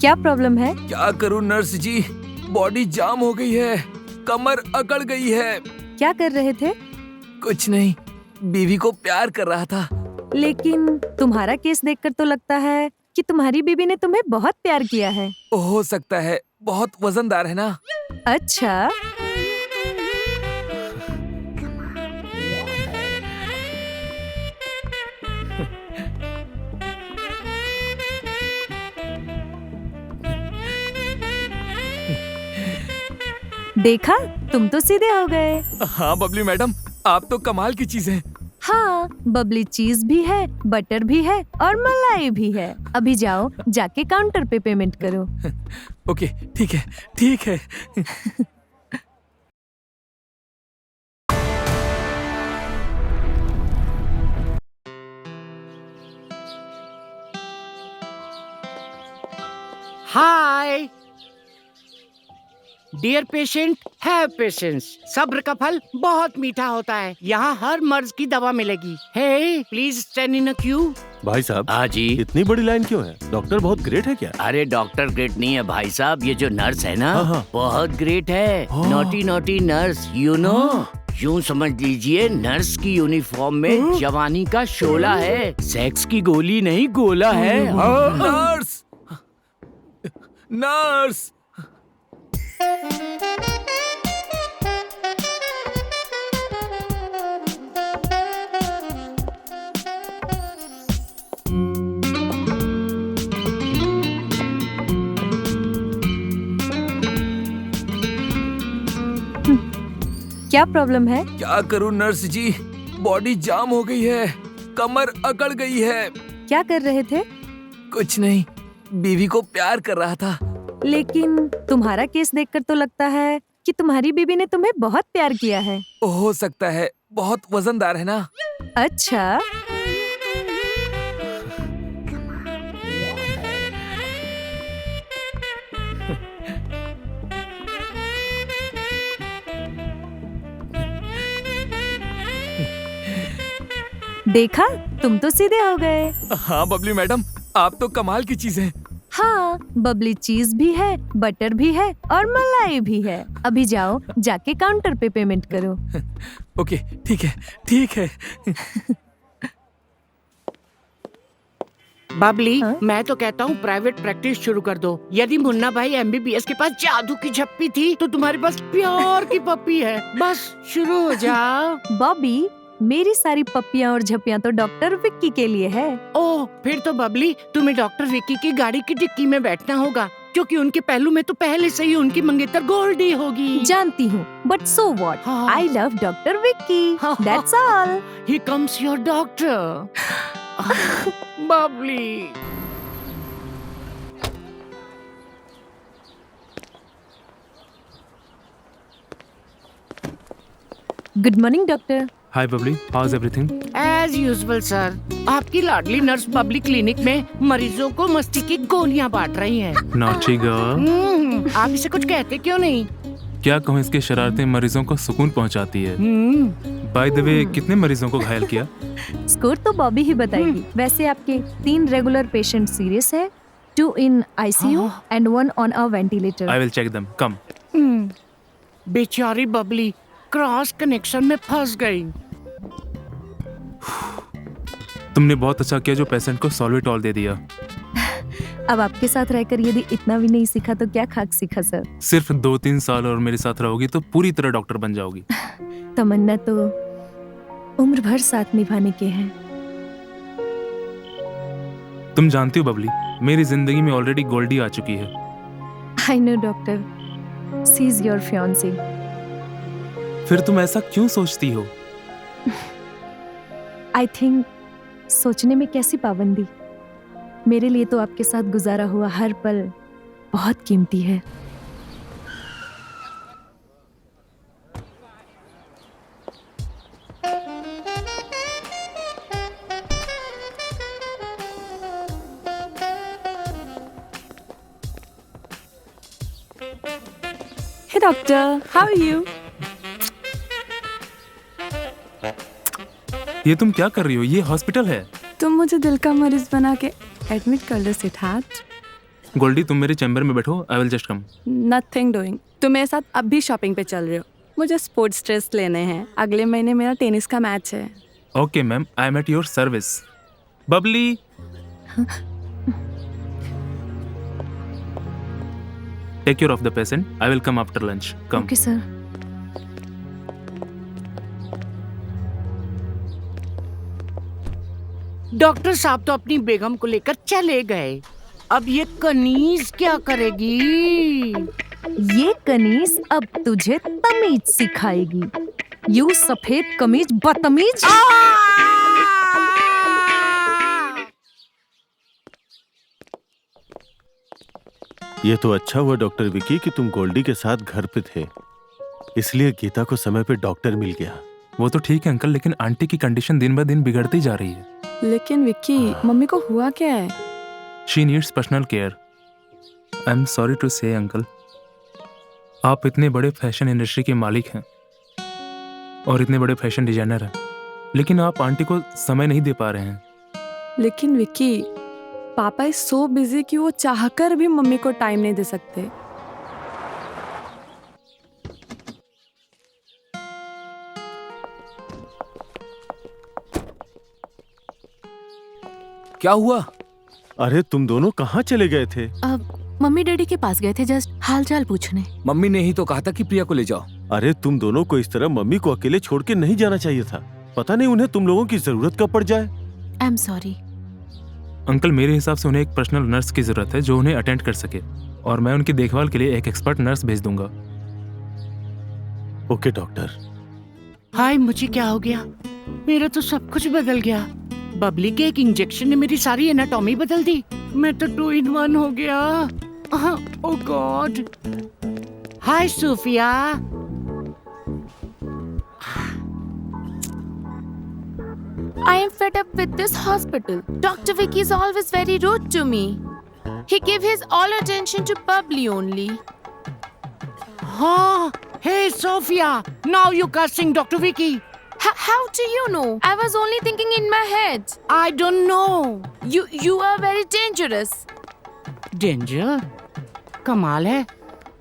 क्या प्रॉब्लम है? क्या करूं नर्स जी, बॉडी जाम हो गई है, कमर अकड़ गई है। क्या कर रहे थे? कुछ नहीं, बीवी को प्यार कर रहा था। लेकिन तुम्हारा केस देखकर तो लगता है कि तुम्हारी बीवी ने तुम्हें बहुत प्यार किया है। हो सकता है, बहुत वजनदार है ना। अच्छा, देखा, तुम तो सीधे हो गए। हाँ बबली मैडम, आप तो कमाल की चीज हैं। हाँ, बबली चीज भी है, बटर भी है और मलाई भी है। अभी जाओ, जाके काउंटर पे पेमेंट करो। ओके, ठीक है, ठीक है। Hi dear patient, have patience. सब्र का फल बहुत मीठा होता है। यहाँ हर मर्ज की दवा मिलेगी। Hey please stand in a queue. भाई साहब, हाँ जी। इतनी बड़ी लाइन क्यों है? डॉक्टर बहुत ग्रेट है क्या? अरे डॉक्टर ग्रेट नहीं है भाई साहब, ये जो नर्स है ना हाँ। बहुत ग्रेट है। Naughty naughty nurse, you know. यूं समझ लीजिए नर्स की यूनिफॉर्म में जवानी का शोला है, सेक्स की गोली नहीं गोला है। Nurse, nurse. क्या प्रॉब्लम है? क्या करूं नर्स जी, बॉडी जाम हो गई है, कमर अकड़ गई है। क्या कर रहे थे? कुछ नहीं, बीवी को प्यार कर रहा था। लेकिन तुम्हारा केस देखकर तो लगता है कि तुम्हारी बीवी ने तुम्हें बहुत प्यार किया है। हो सकता है, बहुत वजनदार है ना। अच्छा, देखा, तुम तो सीधे हो गए। हाँ बबली मैडम, आप तो कमाल की चीज हैं। हाँ, बबली चीज भी है, बटर भी है और मलाई भी है। अभी जाओ, जाके काउंटर पे पेमेंट करो। ओके, ठीक है, ठीक है। बबली, हाँ? मैं तो कहता हूँ प्राइवेट प्रैक्टिस शुरू कर दो। यदि मुन्ना भाई MBBS के पास जादू की झप्पी थी, तो तुम्हारे पास प्यार की पप्पी है। बस शुरू हो जाओ। बॉबी, मेरी सारी पप्पियाँ और झप्पियाँ तो डॉक्टर विक्की के लिए है। ओह, फिर तो बबली तुम्हें डॉक्टर विक्की की गाड़ी की डिक्की में बैठना होगा, क्योंकि उनके पहलू में तो पहले से ही उनकी मंगेतर गोल्डी होगी। जानती हूँ, बट सो व्हाट? हाँ। I love doctor Vicky. That's all. Here comes your doctor. Babli. Good morning doctor. Hi Babli, how is everything? As usual sir, आपकी लाडली नर्स बबली क्लिनिक में मरीजों को मस्ती की गोलियां बांट रही हैं। Naughty girl. आप इसे कुछ कहते क्यों नहीं? क्या कहूँ, इसकी शरारतें मरीजों को सुकून पहुंचाती है। बाय द वे, कितने मरीजों को घायल किया? स्कोर तो बॉबी ही बताएगी। वैसे आपके 3 रेगुलर पेशेंट सीरियस है, 2 in ICU and 1 on a ventilator. I will check them, come. बेचारी बबली क्रॉस कनेक्शन में फंस गई। तुमने बहुत अच्छा किया जो पेशेंट को सॉल्वेटॉल दे दिया। अब आपके साथ रहकर यदि इतना भी नहीं सीखा तो क्या खाक सीखा सर। सिर्फ 2-3 साल और मेरे साथ रहोगी तो पूरी तरह डॉक्टर बन जाओगी। तमन्ना तो उम्र भर साथ निभाने के हैं। तुम जानती हो बबली, मेरी जिंदगी में ऑलरेडी गोल्डी आ चुकी है। I know doctor, she is your fiancée. फिर तुम ऐसा क्यों सोचती हो? आई थिंक सोचने में कैसी पाबंदी। मेरे लिए तो आपके साथ गुजारा हुआ हर पल बहुत कीमती है। Hey doctor, how are you? ये तुम क्या कर रही हो? ये हॉस्पिटल है। तुम मुझे दिल का मरीज बना के एडमिट कर लो सिद्धार्थ। गोल्डी तुम मेरे चैम्बर में बैठो, I will just come. Nothing doing. तुम मेरे साथ अब भी शॉपिंग पे चल रहे हो। मुझे स्पोर्ट्स ड्रेस लेने हैं। अगले महीने मेरा टेनिस का मैच है। Okay ma'am, I am at your service. Babli, take care of the patient, I will come after lunch. Come. Okay sir. Doctor साहब तो अपनी बेगम को लेकर चले गए। अब ये कनीज क्या करेगी? ये कनीज अब तुझे तमीज सिखाएगी। यू सफेद कमीज बदतमीज। ये तो अच्छा हुआ डॉक्टर विकी कि तुम गोल्डी के साथ घर पे थे, इसलिए गीता को समय पे डॉक्टर मिल गया। वो तो ठीक है अंकल, लेकिन आंटी की कंडीशन दिन ब दिन बिगड़ती जा रही है। लेकिन विक्की, मम्मी को हुआ क्या है? She needs personal care. I am sorry to say uncle, आप इतने बड़े फैशन इंडस्ट्री के मालिक हैं और इतने बड़े फैशन डिजाइनर हैं, लेकिन आप आंटी को समय नहीं दे पा रहे हैं। लेकिन विक्की, पापा इज सो बिजी कि वो चाहकर भी मम्मी को टाइम नहीं दे सकते। क्या हुआ? अरे तुम दोनों कहाँ चले गए थे? अब मम्मी डैडी के पास गए थे जस्ट हालचाल पूछने। मम्मी ने ही तो कहा था कि प्रिया को ले जाओ। अरे तुम दोनों को इस तरह मम्मी को अकेले छोड़ के नहीं जाना चाहिए था। पता नहीं उन्हें तुम लोगों की जरूरत कब पड़ जाए। आई एम सॉरी अंकल, मेरे हिसाब से उन्हें एक पर्सनल नर्स की जरूरत है जो उन्हें अटेंड कर सके, और मैं उनकी देखभाल के लिए एक एक्सपर्ट नर्स भेज दूंगा। Okay doctor. हाय, मुझे क्या हो गया? मेरा तो सब कुछ बदल गया। बबली के एक इंजेक्शन ने मेरी सारी एनाटॉमी बदल दी। मैं तो 2 in 1 हो गया। Oh God. Hi Sophia. I am fed up with this hospital. Dr. Vicky is always very rude to me. He give his all attention to Bubbly only. हाँ, hey Sophia, now you cursing Dr. Vicky. How do you know? I was only thinking in my head. I don't know. You are very dangerous. Danger? कमाल है,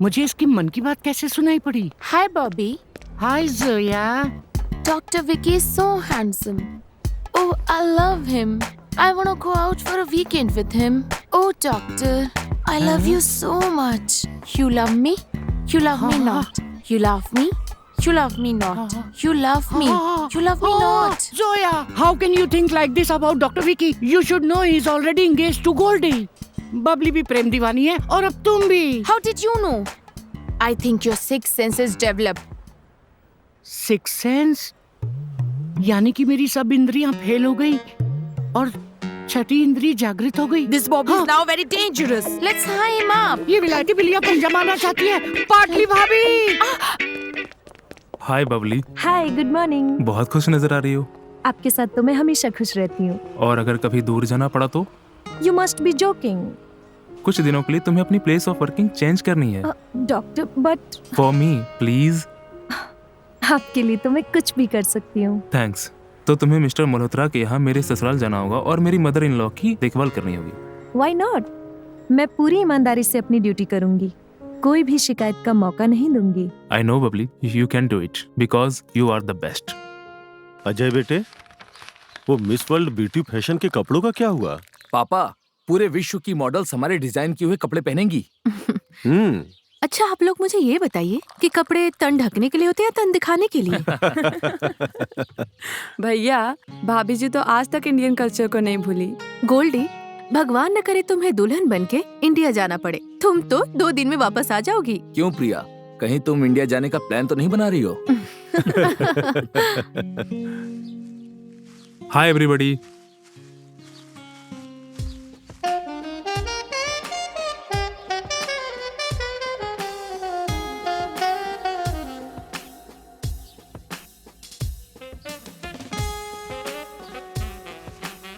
मुझे इसकी मन की बात कैसे सुनाई पड़ी? Hi Bobby. Hi Zoya. Dr. Vicky is so handsome. Oh, I love him. I want to go out for a weekend with him. Oh, doctor, I love you so much. You love me? You love me not. You love me? You love me not. You love me. You love me not. Zoya, how can you think like this about Dr. Vicky? You should know he's already engaged to Goldie. Babli भी प्रेम दीवानी है और अब तुम भी। How did you know? I think your sixth sense is developed. Sixth sense? यानी कि मेरी सब इंद्रियां फेल हो गई और छठी इंद्री जागृत हो गई। This Bobby is now very dangerous. Let's tie him up. ये विलायती बिल्लियां पंजा मारना चाहती है। पाटली भाभी। हाय बबली। हाय, गुड मॉर्निंग। बहुत खुश नजर आ रही हो। आपके साथ तो मैं हमेशा खुश रहती हूँ। और अगर कभी दूर जाना पड़ा तो? You must be joking. कुछ दिनों के लिए तुम्हें अपनी प्लेस ऑफ वर्किंग चेंज करनी है। Doctor, but for me please. आपके लिए तो मैं कुछ भी कर सकती हूँ। थैंक्स। तो तुम्हें मिस्टर मल्होत्रा के यहाँ मेरे ससुराल जाना होगा और मेरी मदर इन लॉ की देखभाल करनी होगी। Why not? मैं पूरी ईमानदारी से अपनी ड्यूटी करूंगी। कोई भी शिकायत का मौका नहीं दूंगी। I know Babli, you can do it because you are the best. Ajay बेटे, वो मिस वर्ल्ड ब्यूटी फैशन के कपड़ों का क्या हुआ? पापा, पूरे विश्व की मॉडल्स हमारे डिजाइन किए हुए कपड़े पहनेंगी। अच्छा, आप लोग मुझे ये बताइए कि कपड़े तन ढकने के लिए होते हैं या तन दिखाने के लिए? भैया, भाभी जी तो आज तक इंडियन कल्चर को नहीं भूली। गोल्डी, भगवान न करे तुम्हें दुल्हन बनके इंडिया जाना पड़े। तुम तो 2 दिन में वापस आ जाओगी। क्यों प्रिया, कहीं तुम इंडिया जाने का प्लान तो नहीं बना रही हो? Hi everybody.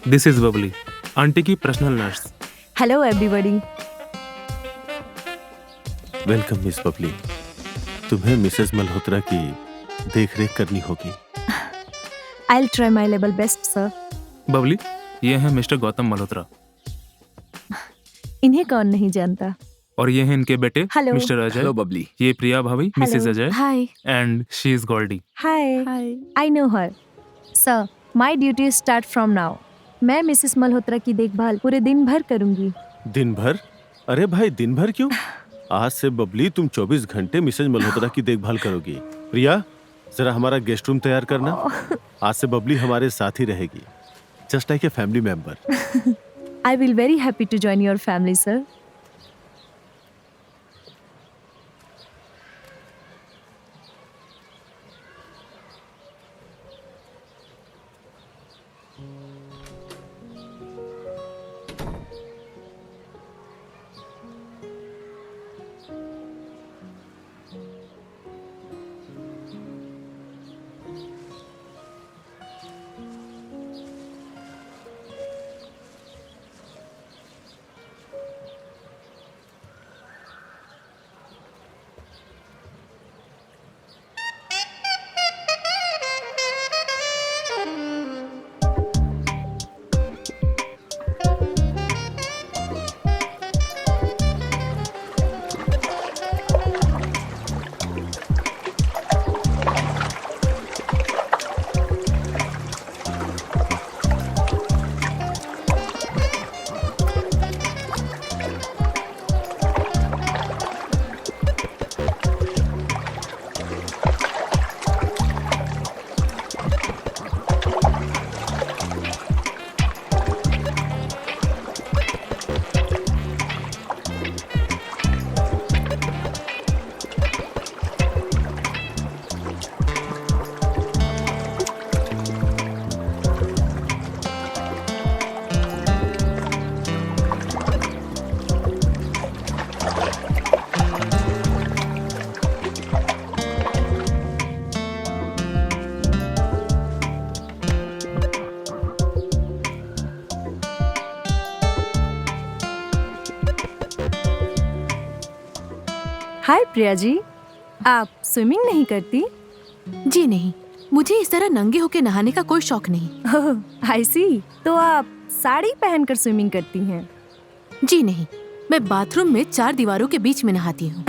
This is Babli, aunty की personal nurse. Hello everybody. Welcome miss Babli. तुम्हें मिसेस मल्होत्रा की देखरेख करनी होगी। I will try my level best sir. Babli, ये है मिस्टर गौतम मल्होत्रा। इन्हें कौन नहीं जानता। और ये हैं इनके बेटे Hello. Mister Ajay, hello Babli. ये प्रिया भाभी, Mrs Ajay, hi and she is Goldie. Hi, hi I know her. Sir, my duty start from now. मैं मिसेस मल्होत्रा की देखभाल पूरे दिन भर करूंगी। दिन भर? अरे भाई, दिन भर क्यों? आज से बबली तुम 24 घंटे मिसेज मल्होत्रा की देखभाल करोगी। प्रिया, जरा हमारा गेस्ट रूम तैयार करना। आज से बबली हमारे साथ ही रहेगी, just like a family member. I will very happy to join your family sir. Hi Priya ji, आप स्विमिंग नहीं करती? जी नहीं, मुझे इस तरह नंगे होके नहाने का कोई शौक नहीं। ओह आई सी, तो आप साड़ी पहनकर स्विमिंग करती हैं? जी नहीं, मैं बाथरूम में 4 दीवारों के बीच में नहाती हूँ।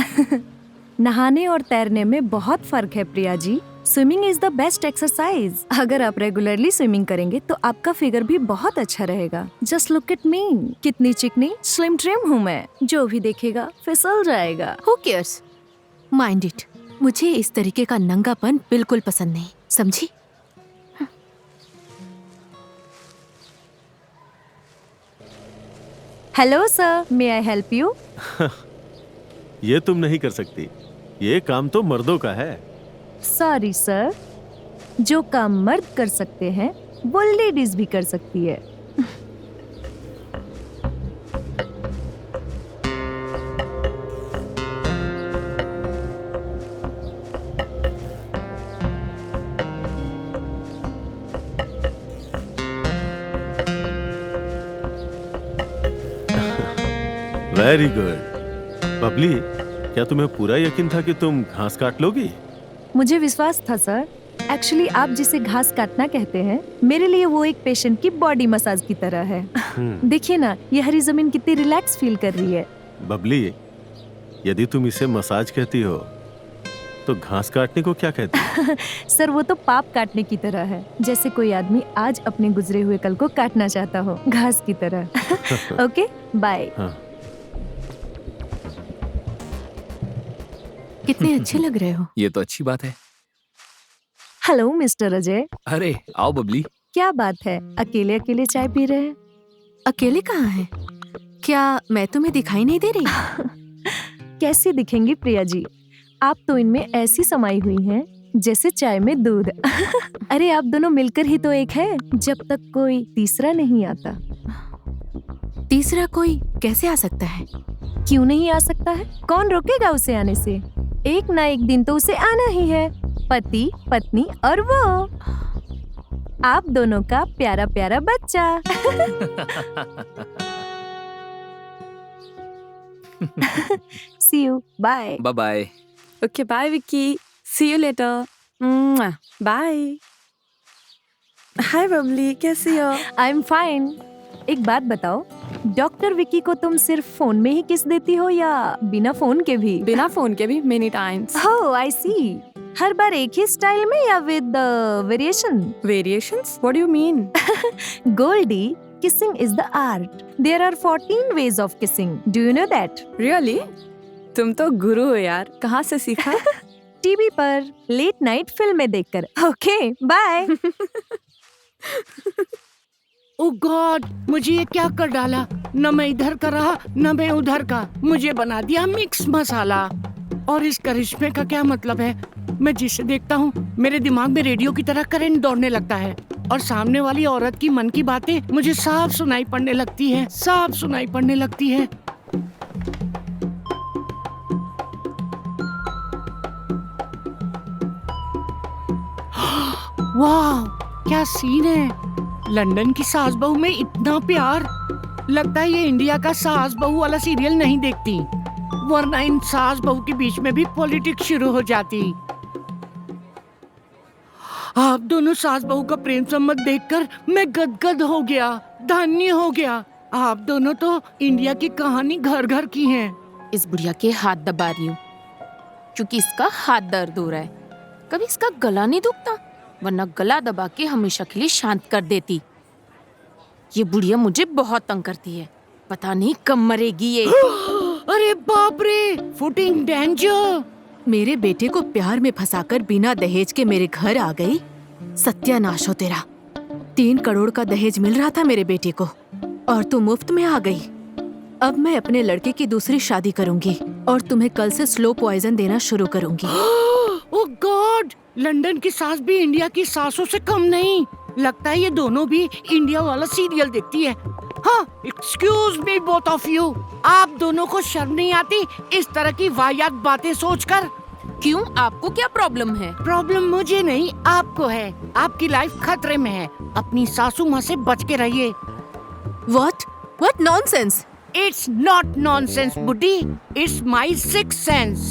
नहाने और तैरने में बहुत फर्क है Priya ji. Swimming is the best exercise. अगर आप रेगुलरली स्विमिंग करेंगे तो आपका फिगर भी बहुत अच्छा रहेगा। जस्ट लुक एट मी, कितनी चिकनी स्लिम ट्रिम हूँ मैं। जो भी देखेगा फिसल जाएगा। Who cares? Mind it. मुझे इस तरीके का नंगापन बिल्कुल पसंद नहीं, समझी? Hello sir, may I help you? ये तुम नहीं कर सकती, ये काम तो मर्दों का है। सॉरी सर, जो काम मर्द कर सकते हैं वो लेडीज भी कर सकती है। Very good. बबली, क्या तुम्हें पूरा यकीन था कि तुम घास काट लोगी? मुझे विश्वास था सर। एक्चुअली आप जिसे घास काटना कहते हैं, मेरे लिए वो एक पेशेंट की बॉडी मसाज की तरह है। देखिए ना, ये हरी जमीन कितनी रिलैक्स फील कर रही है। बबली, यदि तुम इसे मसाज कहती हो तो घास काटने को क्या कहती हो? सर, वो तो पाप काटने की तरह है, जैसे कोई आदमी आज अपने गुजरे हुए कल को काटना चाहता हो, घास की तरह। Okay, bye. हाँ। कितने अच्छे लग रहे हो। ये तो अच्छी बात है। हेलो मिस्टर अजय, अरे आओ बबली। क्या बात है, अकेले अकेले चाय पी रहे हैं? अकेले कहाँ हैं? क्या मैं तुम्हें दिखाई नहीं दे रही? कैसी दिखेंगी प्रिया जी, आप तो इनमें ऐसी समाई हुई हैं जैसे चाय में दूध। अरे आप दोनों मिलकर ही तो एक है, जब तक कोई तीसरा नहीं आता। तीसरा कोई कैसे आ सकता है? क्यों नहीं आ सकता है? कौन रोकेगा उसे आने से? एक ना एक दिन तो उसे आना ही है। पति, पत्नी और वो आप दोनों का प्यारा प्यारा बच्चा। See you, bye. Bye bye. Okay bye Vicky, see you later. Bye. Hi Babli, कैसी हो? I'm fine. एक बात बताओ, डॉक्टर विकी को तुम सिर्फ फोन में ही किस देती हो या बिना फोन के भी? बिना फोन के भी मेनी टाइम्स। ओह आई सी। हर बार एक ही स्टाइल में या with variation? Variations? What do you mean? Goldie, kissing is the art. There are 14 ways of kissing. Do you know that? Really? तुम तो गुरु हो यार, कहाँ से सीखा? टीवी पर लेट नाइट फिल्में देखकर। Okay bye. ओह गॉड, मुझे ये क्या कर डाला? न मैं इधर का रहा न मैं उधर का, मुझे बना दिया मिक्स मसाला। और इस करिश्मे का क्या मतलब है? मैं जिसे देखता हूँ मेरे दिमाग में रेडियो की तरह करंट दौड़ने लगता है और सामने वाली औरत की मन की बातें मुझे साफ सुनाई पड़ने लगती है, साफ सुनाई पड़ने लगती है। वाह, क्या सीन है! लंदन की सास बहू में इतना प्यार। लगता है ये इंडिया का सास बहू वाला सीरियल नहीं देखती, वरना इन सास बहू के बीच में भी पॉलिटिक्स शुरू हो जाती। आप दोनों सास बहू का प्रेम संबंध देखकर मैं गदगद हो गया, धन्य हो गया। आप दोनों तो इंडिया की कहानी घर घर की हैं। इस बुढ़िया के हाथ दबा रही हूँ क्योंकि इसका हाथ दर्द हो रहा है। कभी इसका गला नहीं दुखता, वरना गला दबा के हमेशा के लिए शांत कर देती। ये बुढ़िया मुझे बहुत तंग करती है, पता नहीं कब मरेगी ये। अरे बाप रे, फुटिंग डेंजर। मेरे बेटे को प्यार में फंसाकर बिना दहेज के मेरे घर आ गई। सत्यानाश हो तेरा। 3 करोड़ का दहेज मिल रहा था मेरे बेटे को और तू मुफ्त में आ गई। अब मैं अपने लड़के की दूसरी शादी करूंगी और तुम्हें कल से स्लो पॉइजन देना शुरू करूंगी। ओह गॉड, लंदन की सास भी इंडिया की सासों से कम नहीं। लगता है ये दोनों भी इंडिया वाला सीरियल देखती है। हाँ, excuse me both of you, आप दोनों को शर्म नहीं आती इस तरह की वाहियात बातें सोचकर? क्यों, आपको क्या प्रॉब्लम है? प्रॉब्लम मुझे नहीं, आपको है। आपकी लाइफ खतरे में है। अपनी सासू माँ से बच के रहिए। What nonsense! It's not nonsense, बुड्ढी। It's my sixth sense.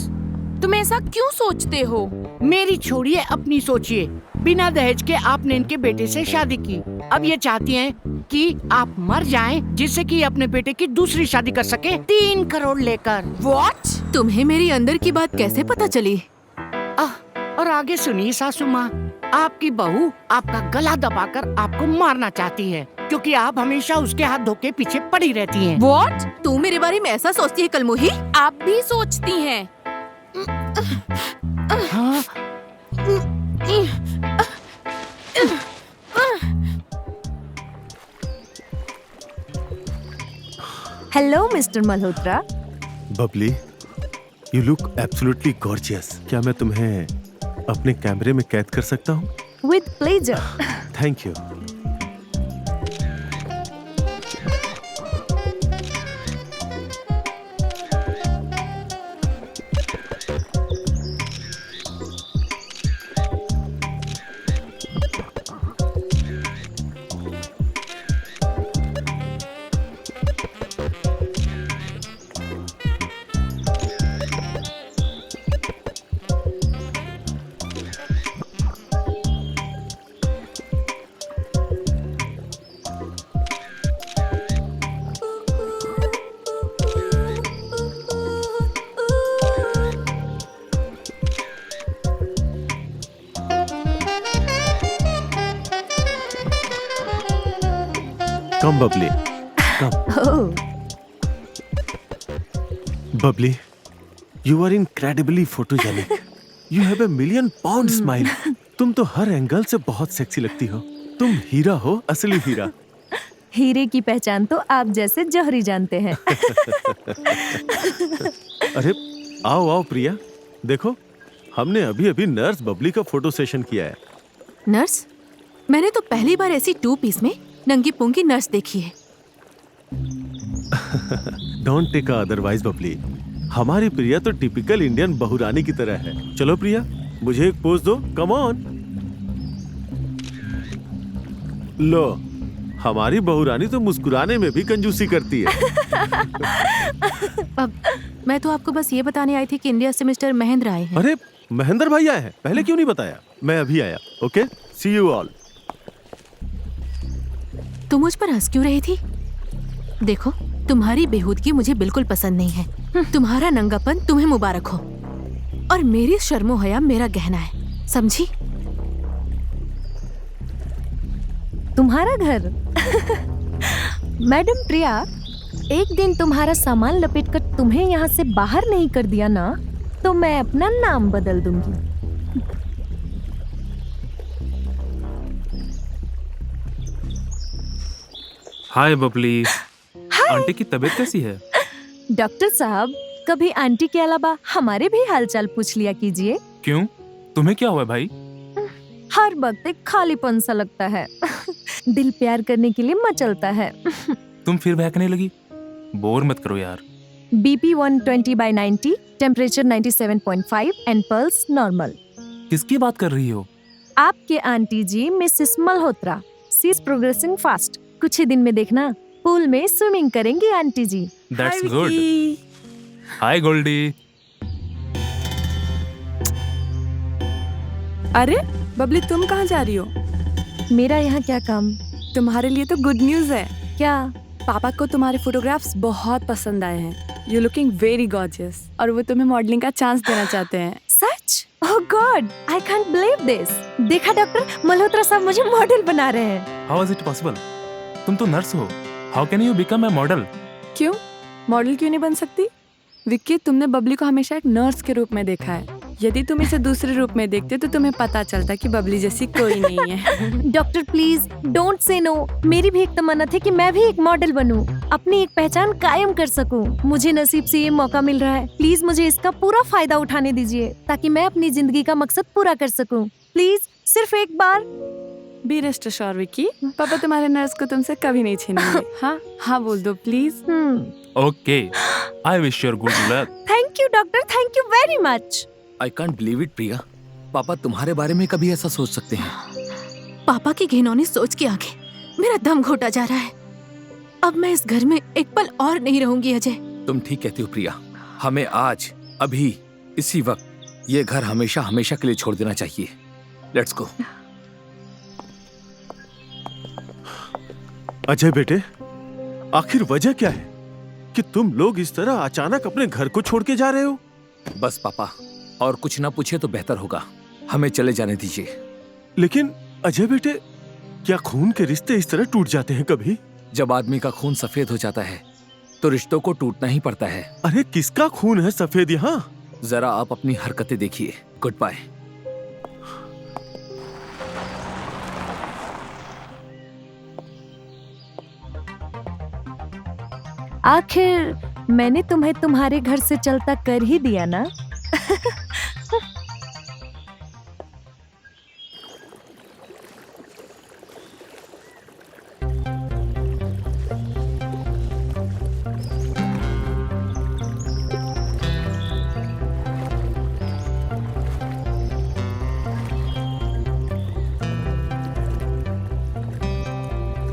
तुम ऐसा क्यों सोचते हो? मेरी छोड़िए, अपनी सोचिए। बिना दहेज के आपने इनके बेटे से शादी की। अब ये चाहती हैं कि आप मर जाएं, जिससे कि अपने बेटे की दूसरी शादी कर सके 3 करोड़ लेकर। What? तुम्हें मेरी अंदर की बात कैसे पता चली? और आगे सुनिए सासू माँ, आपकी बहू आपका गला दबाकर आपको मारना चाहती है क्योंकि आप हमेशा उसके हाथ धो के पीछे पड़ी रहती हैं। What? तू मेरे बारे में ऐसा सोचती है कलमुही? आप भी सोचती हैं। हाँ? Hello mister Malhotra. Babli, you look absolutely gorgeous. क्या मैं तुम्हें अपने कैमरे में कैद कर सकता हूँ? With pleasure. Thank you. Come, Bubbly. Come. Oh, Bubbly, you are incredibly photogenic. You have a £1,000,000 smile. तुम तो हर एंगल से बहुत सेक्सी लगती हो। तुम हीरा हो, असली हीरा। हीरे की पहचान तो आप जैसे जौहरी जानते हैं। अरे आओ आओ प्रिया, देखो हमने अभी अभी नर्स बबली का फोटो सेशन किया है। नर्स? मैंने तो पहली बार ऐसी 2 पीस में नंगी पुंगी नर्स देखी है। Don't take otherwise Babli. हमारी प्रिया तो टिपिकल इंडियन बहुरानी की तरह है। चलो प्रिया, मुझे एक पोज दो। Come on. लो, हमारी बहुरानी तो मुस्कुराने में भी कंजूसी करती है। अब मैं तो आपको बस ये बताने आई थी कि इंडिया से मिस्टर महेंद्र आए हैं। अरे महेंद्र भाई आए हैं, पहले क्यों नहीं बताया? मैं अभी आया। Okay, see you all. तू मुझ पर हंस क्यों रही थी? देखो, तुम्हारी बेहूदगी मुझे बिल्कुल पसंद नहीं है। तुम्हारा नंगापन तुम्हें मुबारक हो, और मेरी शर्मो हया मेरा गहना है, समझी? तुम्हारा घर। मैडम प्रिया, एक दिन तुम्हारा सामान लपेटकर तुम्हें यहाँ से बाहर नहीं कर दिया ना, तो मैं अपना नाम बदल दूंगी। हाय बबली, आंटी की तबीयत कैसी है? डॉक्टर साहब, कभी आंटी के अलावा हमारे भी हालचाल पूछ लिया कीजिए। क्यों, तुम्हें क्या हुआ भाई? हर वक्त एक खालीपन सा लगता है। दिल प्यार करने के लिए मचलता है। तुम फिर बहकने लगी? बोर मत करो यार। BP 120/90, temperature 97.5 and pulse normal. किसकी बात कर रही हो? आपके aunty ji Mrs Malhotra. She is progressing fast. कुछ ही दिन में देखना, पूल में स्विमिंग करेंगी aunty ji. That's good. Hi Goldy. अरे बबली, तुम कहाँ जा रही हो? मेरा यहाँ क्या काम? तुम्हारे लिए तो गुड न्यूज है। क्या? पापा को तुम्हारे फोटोग्राफ्स बहुत पसंद आए हैं। यू लुकिंग वेरी गॉर्जियस, और वो तुम्हें मॉडलिंग का चांस देना चाहते हैं। सच? Oh god, I can't believe this. देखा डॉक्टर, मल्होत्रा साहब मुझे मॉडल बना रहे हैं। How is it possible? तुम तो नर्स हो, how can you become a model? क्यों, मॉडल क्यों नहीं बन सकती? विक्की, तुमने बबली को हमेशा एक नर्स के रूप में देखा है। यदि तुम इसे दूसरे रूप में देखते तो तुम्हें पता चलता कि बबली जैसी कोई नहीं है। Doctor please don't say no. मेरी भी एक तमन्ना थी कि मैं भी एक मॉडल बनूं, अपनी एक पहचान कायम कर सकूं। मुझे नसीब से ये मौका मिल रहा है। प्लीज मुझे इसका पूरा फायदा उठाने दीजिए, ताकि मैं अपनी जिंदगी का मकसद पूरा कर सकूं। प्लीज, सिर्फ एक बार। बी रेस्ट एश्योर्ड विक्की, पापा तुम्हारे नर्स को तुमसे कभी नहीं छीनेंगे। हाँ हाँ बोल दो please. Okay, I wish you good luck. Thank you doctor, thank you very much. I can't believe it Priya, पापा तुम्हारे बारे में कभी ऐसा सोच सकते हैं? पापा की घिनौनी सोच के आगे मेरा दम घोटा जा रहा है। अब मैं इस घर में एक पल और नहीं रहूंगी अजय। तुम ठीक कहती हो प्रिया, हमें आज, अभी, इसी वक्त ये घर हमेशा हमेशा के लिए छोड़ देना चाहिए। Let's go. अजय बेटे, आखिर वजह क्या है कि तुम लोग इस तरह अचानक अपने घर को छोड़ के जा रहे हो? बस पापा, और कुछ ना पूछे तो बेहतर होगा। हमें चले जाने दीजिए। लेकिन अजय बेटे, क्या खून के रिश्ते इस तरह टूट जाते हैं कभी? जब आदमी का खून सफेद हो जाता है तो रिश्तों को टूटना ही पड़ता है। अरे किसका खून है सफेद यहाँ? जरा आप अपनी हरकतें देखिए। Goodbye. आखिर मैंने तुम्हें तुम्हारे घर से चलता कर ही दिया ना।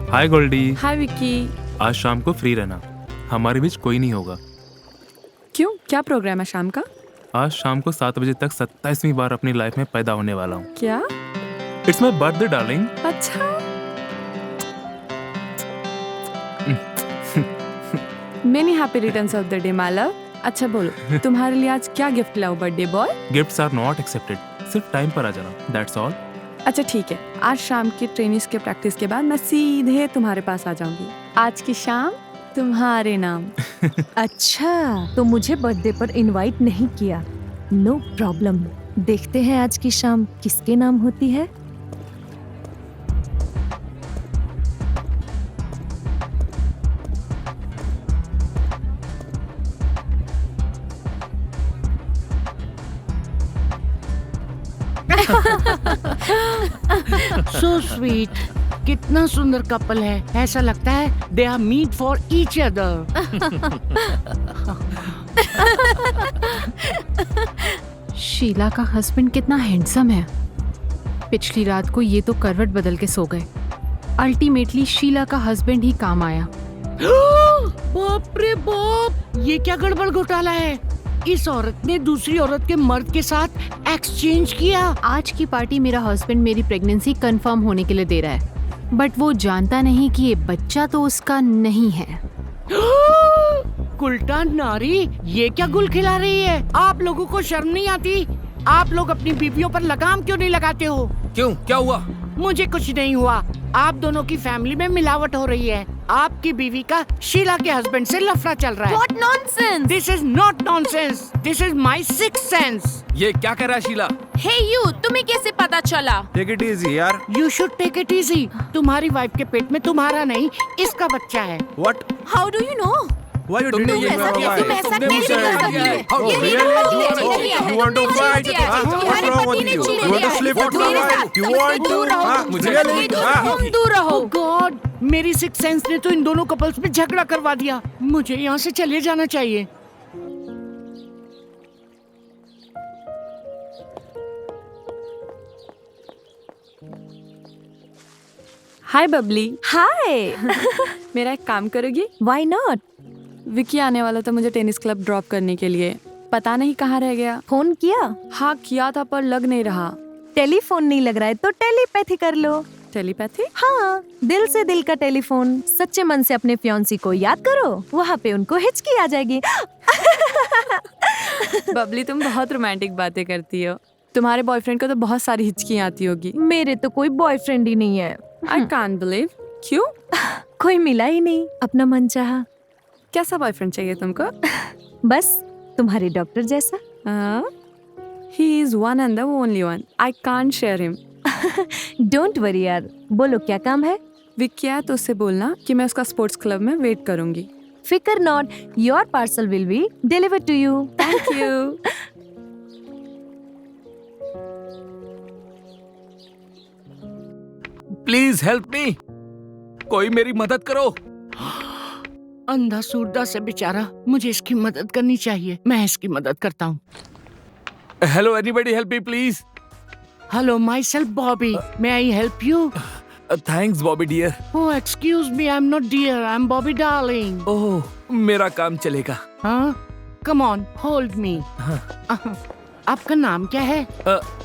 हाय गोल्डी। हाय विक्की। आज शाम को फ्री रहना, हमारे बीच कोई नहीं होगा। क्यों, क्या प्रोग्राम है शाम का? आज शाम को 7 बजे तक 27वीं बार अपनी लाइफ में पैदा होने वाला हूँ। क्या? It's my birthday darling. अच्छा। Many happy returns of the day my love. अच्छा बोलो, तुम्हारे लिए आज क्या गिफ्ट लाऊं birthday boy? Gifts are not accepted, सिर्फ टाइम पर आ जाना, दैट्स ऑल। अच्छा ठीक है, आज शाम की ट्रेनिंग्स के प्रैक्टिस के बाद मैं सीधे तुम्हारे पास आ जाऊंगी। आज की शाम तुम्हारे नाम। अच्छा, तो मुझे बर्थडे पर इनवाइट नहीं किया। नो प्रॉब्लम, देखते हैं आज की शाम किसके नाम होती है। सो स्वीट, कितना सुंदर कपल है। ऐसा लगता है they are meant for each other. Sheela का हस्बैंड कितना हैंडसम है। पिछली रात को ये तो करवट बदल के सो गए। अल्टीमेटली शीला का हस्बैंड ही काम आया। बाप रे बाप, ये क्या गड़बड़ घोटाला है? इस औरत ने दूसरी औरत के मर्द के साथ एक्सचेंज किया। आज की पार्टी मेरा हस्बैंड मेरी प्रेगनेंसी कंफर्म होने के लिए दे रहा है, बट वो जानता नहीं कि ये बच्चा तो उसका नहीं है। उल्टा नारी, ये क्या गुल खिला रही है? आप लोगों को शर्म नहीं आती? आप लोग अपनी बीवियों पर लगाम क्यों नहीं लगाते हो? क्यों, क्या हुआ? मुझे कुछ नहीं हुआ। आप दोनों की फैमिली में मिलावट हो रही है। आपकी बीवी का शीला के हस्बैंड से लफड़ा चल रहा है। What nonsense! This is not nonsense. This is my sixth sense. ये क्या कर रहा है शीला? Hey you, तुम्हें कैसे पता चला? टेक इट इजी यार। You should take it easy. तुम्हारी वाइफ के पेट में तुम्हारा नहीं, इसका बच्चा है। What? How do you know? तुमने ये ऐसा किया तुम है? ऐसा तुमने कैसे मुझसे कर ऐसा सकती किया है? है? How ये dare मेरे you? पति ने चीट किया है। You want to मुझे fight? चीट किया है। तुम्हारे पति ने चीट You want to किया है। sleep with मेरे my साथ wife? You want to? दूर रहो, हाँ, तुम मुझे दूर रहो, तुम दूर रहो। Oh God, मेरी सिक्स सेंस ने तो इन दोनों कपल्स में झगड़ा करवा दिया। मुझे यहाँ से चले जाना चाहिए। हाय बबली। हाय। मेरा एक काम करोगी? Why not? विकी आने वाला था मुझे टेनिस क्लब ड्रॉप करने के लिए। पता नहीं कहाँ रह गया। फोन किया? हाँ किया था पर लग नहीं रहा। टेलीफोन नहीं लग रहा है तो टेलीपैथी कर लो। टेलीपैथी? हाँ, दिल से दिल का टेलीफोन। सच्चे मन से अपने फियांसी को याद करो, वहाँ पे उनको हिचकी आ जाएगी। बबली तुम बहुत रोमांटिक बातें करती हो। तुम्हारे बॉयफ्रेंड को तो बहुत सारी हिचकियाँ आती होगी। मेरे तो कोई बॉयफ्रेंड ही नहीं है। आई कांट बिलीव। क्यों? कोई मिला ही नहीं अपना मन चाहा। कैसा बॉयफ्रेंड चाहिए तुमको? बस तुम्हारे डॉक्टर जैसा। He is one and the only one. I can't share him. Don't worry यार। बोलो क्या काम है? विक्की आया तो उससे बोलना कि मैं उसका स्पोर्ट्स क्लब में वेट करूंगी। फिकर not, your parcel will be delivered to you. Thank you. Please help me. कोई मेरी मदद करो। अंधा सूरदा से बेचारा, मुझे इसकी मदद करनी चाहिए। मैं इसकी मदद करता हूँ। Hello, anybody help me please. Hello, myself Bobby. May I help you? Thanks Bobby dear. Oh excuse me, I am not dear, I am Bobby darling. Oh, मेरा काम चलेगा। हाँ, कम ऑन, होल्ड मी। आपका नाम क्या है?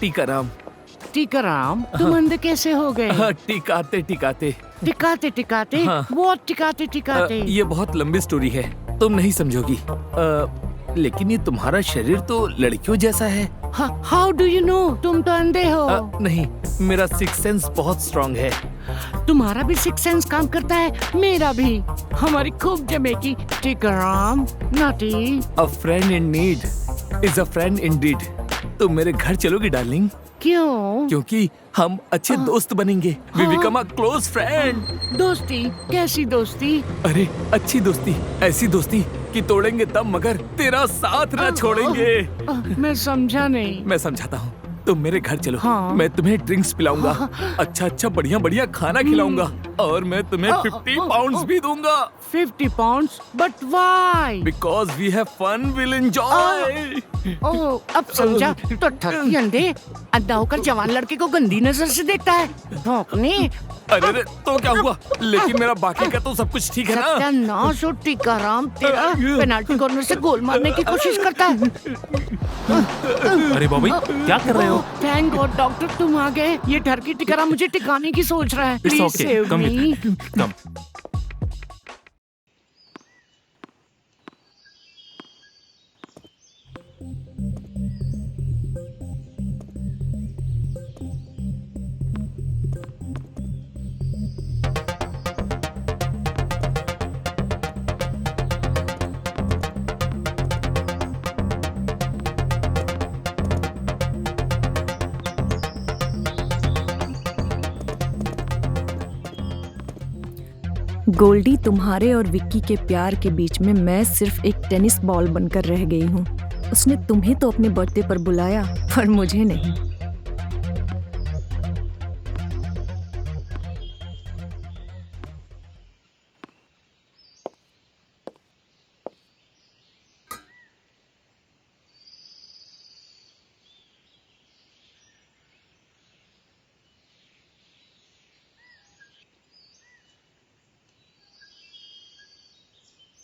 टीकाराम। टीकाराम, तुम अंधे कैसे हो गए? टिकाते टिकाते। टिकाते टिकाते? हाँ। वो टिकाते टिकाते? ये बहुत लंबी स्टोरी है, तुम नहीं समझोगी। लेकिन ये तुम्हारा शरीर तो लड़कियों जैसा है। How do you know? तुम तो अंधे हो। नहीं, मेरा सिक्स सेंस बहुत स्ट्रांग है। तुम्हारा भी सिक्स सेंस काम करता है, मेरा भी। हमारी खूब जमेगी। टिकाराम, नाटी। A friend in need is a friend indeed. तुम मेरे घर चलोगी डार्लिंग? क्यों? क्योंकि हम अच्छे दोस्त बनेंगे। We become a close friend. दोस्ती? कैसी दोस्ती? अरे अच्छी दोस्ती, ऐसी दोस्ती कि तोड़ेंगे तब मगर तेरा साथ न छोड़ेंगे। मैं समझा नहीं। मैं समझाता हूँ। तुम मेरे घर चलो। हाँ। मैं तुम्हें ड्रिंक्स पिलाऊंगा। अच्छा अच्छा बढ़िया बढ़िया खाना खिलाऊंगा और मैं तुम्हें 50 पाउंड्स भी दूंगा। 50 pounds? But why? Because we have fun, we'll enjoy. ओह, अब समझा। तो ठगी अंधे अंधा होकर जवान लड़के को गंदी नजर से देखता है। भौंकने। अरे तो क्या हुआ? लेकिन मेरा बाकी का तो सब कुछ ठीक है ना? सत्यानाश हो टीकाराम तेरा। पेनाल्टी कॉर्नर से गोल मारने की कोशिश करता है। अरे बॉबी, क्या कर रहे हो? थैंक गॉड डॉक्टर तुम आ गए। ये ठरकी टिकाराम मुझे टिकाने की सोच रहा है। इट्स प्लीज ओके, सेव कम मी। कम। गोल्डी, तुम्हारे और विक्की के प्यार के बीच में मैं सिर्फ एक टेनिस बॉल बनकर रह गई हूँ। उसने तुम्हें तो अपने बर्थडे पर बुलाया पर मुझे नहीं।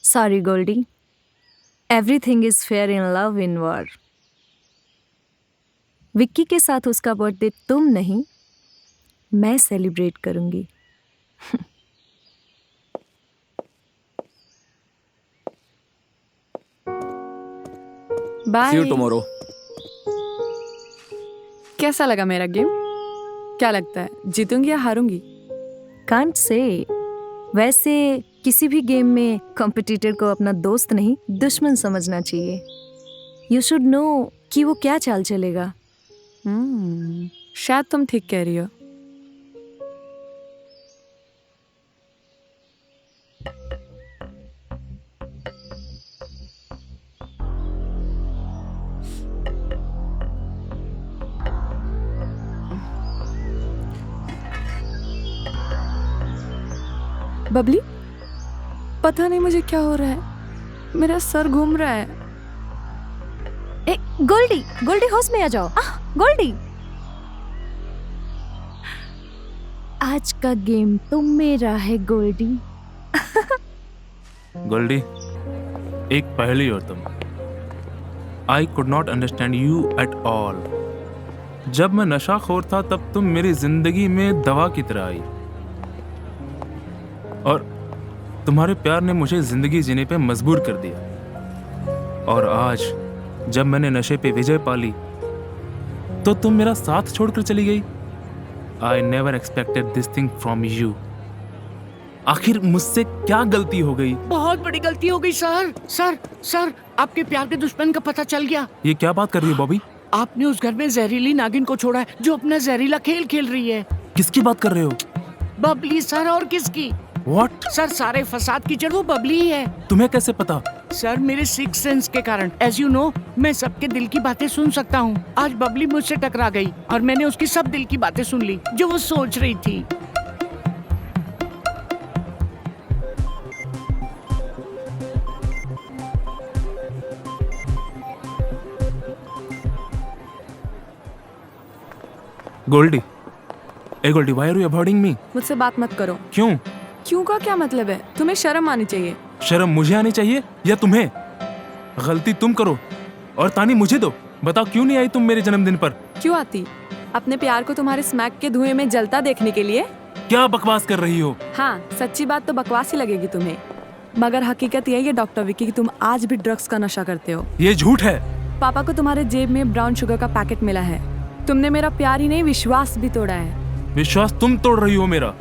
Sorry, Goldie. Everything is fair in love in war. Vicky के साथ उसका बर्थडे तुम नहीं, मैं सेलिब्रेट करूंगी। बाय। See you tomorrow. कैसा लगा मेरा गेम? क्या लगता है, जीतूंगी या हारूंगी? Can't say. वैसे किसी भी गेम में कॉम्पिटिटर को अपना दोस्त नहीं दुश्मन समझना चाहिए। यू शुड नो कि वो क्या चाल चलेगा। शायद तुम ठीक कह रही हो। बबली, पता नहीं मुझे क्या हो रहा है, मेरा सर घूम रहा है। ए गोल्डी, गोल्डी होश में आ जाओ। गोल्डी, आज का गेम तो मेरा है गोल्डी। गोल्डी, एक पहेली हो तुम। I could not understand you at all. जब मैं नशाखोर था तब तुम मेरी जिंदगी में दवा की तरह आई, और तुम्हारे प्यार ने मुझे जिंदगी जीने पे मजबूर कर दिया। और आज जब मैंने नशे पे विजय पाली तो तुम मेरा साथ छोड़कर चली गई। I never expected this thing from you. आखिर मुझसे क्या गलती हो गई? बहुत बड़ी गलती हो गई सर। सर, आपके प्यार के दुश्मन का पता चल गया। ये क्या बात कर रही है बॉबी? आपने उस घर में जहरीली नागिन को छोड़ा है जो अपना जहरीला खेल खेल रही है। किसकी बात कर रहे हो? बबली सर, और किसकी? What? सर, सारे फसाद की जड़ वो बबली ही है। तुम्हें कैसे पता? सर, मेरे सिक्स सेंस के कारण। एज यू नो, मैं सबके दिल की बातें सुन सकता हूँ। आज बबली मुझसे टकरा गई और मैंने उसकी सब दिल की बातें सुन ली जो वो सोच रही थी। गोल्डी, ए Goldy, why are you avoiding me? मुझसे बात मत करो। क्यों? क्यों का क्या मतलब है? तुम्हें शर्म आनी चाहिए। शर्म मुझे आनी चाहिए या तुम्हें? गलती तुम करो और तानी मुझे दो। बताओ क्यों नहीं आई तुम मेरे जन्मदिन पर? क्यों आती? अपने प्यार को तुम्हारे स्मैक के धुएं में जलता देखने के लिए। क्या बकवास कर रही हो? हाँ, सच्ची बात तो बकवास ही लगेगी तुम्हें, मगर हकीकत यही है डॉक्टर विक्की कि तुम आज भी ड्रग्स का नशा करते हो। ये झूठ है। पापा को तुम्हारे जेब में ब्राउन शुगर का पैकेट मिला है। तुमने मेरा प्यार ही नहीं, विश्वास भी तोड़ा है। विश्वास तुम तोड़ रही हो मेरा।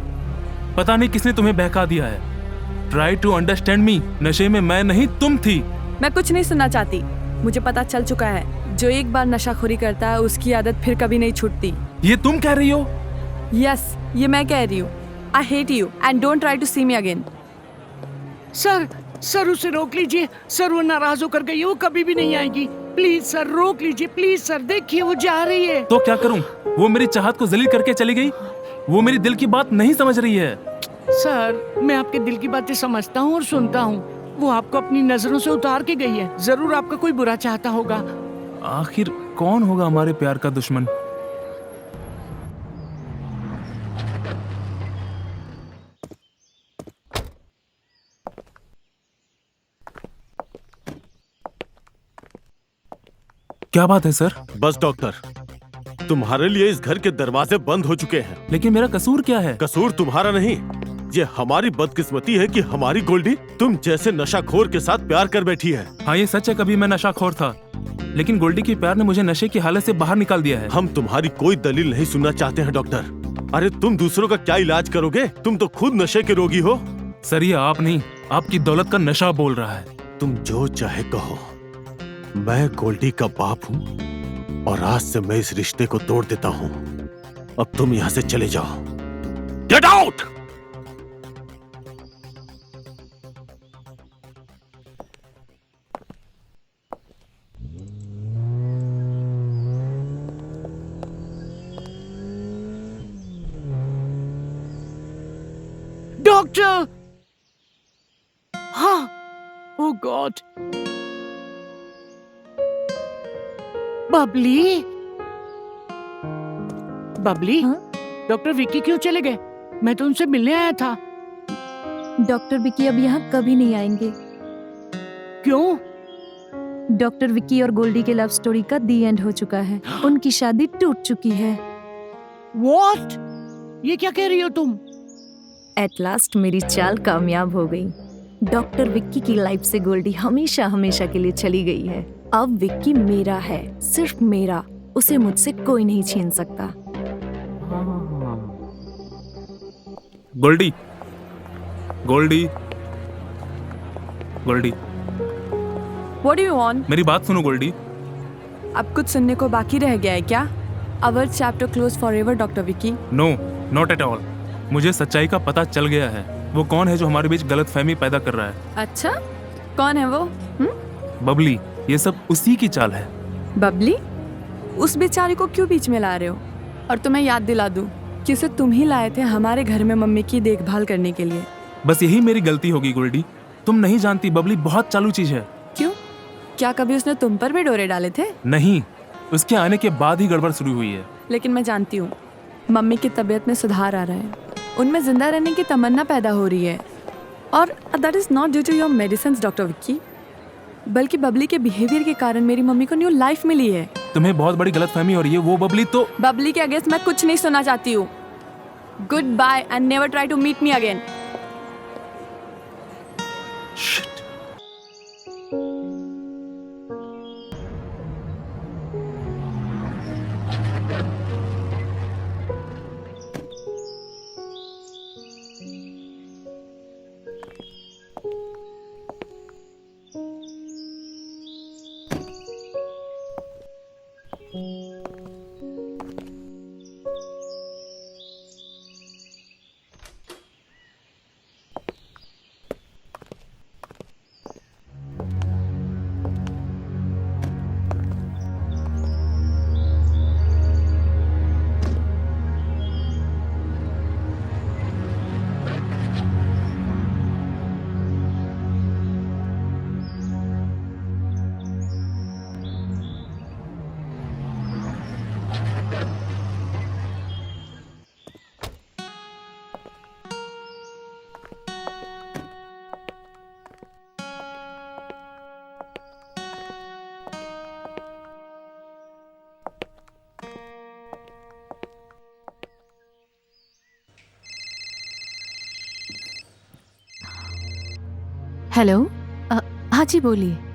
पता नहीं किसने तुम्हें बहका दिया है। Try to understand me. नशे में मैं नहीं तुम थी। मैं कुछ नहीं सुनना चाहती। मुझे पता चल चुका है, जो एक बार नशाखोरी करता है उसकी आदत फिर कभी नहीं छूटती। ये तुम कह रही हो? यस, ये मैं कह रही हूँ। I hate you and don't try to see me again. Sir, उसे रोक लीजिए। सर, वो नाराज होकर गई है, वो कभी भी नहीं आएगी। प्लीज सर, रोक लीजिए। प्लीज सर, देखिए वो जा रही है। तो क्या करूं? वो मेरी चाहत को जलील करके चली गई। वो मेरी दिल की बात नहीं समझ रही है। सर, मैं आपके दिल की बातें समझता हूँ और सुनता हूँ। वो आपको अपनी नजरों से उतार के गई है। जरूर आपका कोई बुरा चाहता होगा। आखिर कौन होगा हमारे प्यार का दुश्मन? क्या बात है सर? बस डॉक्टर, तुम्हारे लिए इस घर के दरवाजे बंद हो चुके हैं। लेकिन मेरा कसूर क्या है? कसूर तुम्हारा नहीं, ये हमारी बदकिस्मती है कि हमारी गोल्डी तुम जैसे नशाखोर के साथ प्यार कर बैठी है। हाँ, ये सच है, कभी मैं नशाखोर था, लेकिन गोल्डी की प्यार ने मुझे नशे की हालत से बाहर निकाल दिया है। हम तुम्हारी कोई दलील नहीं सुनना चाहते हैं डॉक्टर। अरे तुम दूसरों का क्या इलाज करोगे? तुम तो खुद नशे के रोगी हो। सर, ये आप नहीं, आपकी दौलत का नशा बोल रहा है। तुम जो चाहे कहो, मैं गोल्डी का बाप हूँ और आज से मैं इस रिश्ते को तोड़ देता हूँ। अब तुम यहाँ से चले जाओ। Get out! डॉक्टर! हाँ, ओह गॉड। बबली, हाँ? डॉक्टर विक्की क्यों चले गए? मैं तो उनसे मिलने आया था। डॉक्टर विक्की अब यहाँ कभी नहीं आएंगे। क्यों? डॉक्टर विक्की और गोल्डी के लव स्टोरी का दी एंड हो चुका है। उनकी शादी टूट चुकी है। What? ये क्या कह रही हो तुम? एट लास्ट मेरी चाल कामयाब हो गई। डॉक्टर विक्की की लाइफ से गोल्डी हमेशा हमेशा के लिए चली गई है। अब विक्की मेरा है, सिर्फ मेरा। उसे मुझसे कोई नहीं छीन सकता। Goldy, Goldy, Goldy, What do you want? मेरी बात सुनो गोल्डी। अब कुछ सुनने को बाकी रह गया है क्या? Our chapter closed forever, doctor Vicky. No, not at all. मुझे सच्चाई का पता चल गया है। वो कौन है जो हमारे बीच गलतफहमी पैदा कर रहा है। अच्छा, कौन है वो? बबली, ये सब उसी की चाल है। बबली? उस बेचारे को क्यों बीच में ला रहे हो? और तुम्हें याद दिला दूं कि उसे तुम ही लाए थे हमारे घर में मम्मी की देखभाल करने के लिए। बस यही मेरी गलती होगी गोल्डी। तुम नहीं जानती, बबली बहुत चालू चीज है। क्यों? क्या कभी उसने तुम पर भी डोरे डाले थे? नहीं, उसके आने के बाद ही गड़बड़ शुरू हुई है। लेकिन मैं जानती हूँ मम्मी की तबीयत में सुधार आ रहा है, उनमें जिंदा रहने की तमन्ना पैदा हो रही है। और that is not due to your medicine doctor Vicky, बल्कि बबली के बिहेवियर के कारण मेरी मम्मी को न्यू लाइफ मिली है। तुम्हें बहुत बड़ी गलतफहमी हो रही है। वो बबली तो बबली के अगेंस्ट मैं कुछ नहीं सुनना चाहती हूँ। Goodbye and never try to meet me again. Hello, हाँ जी बोलिए।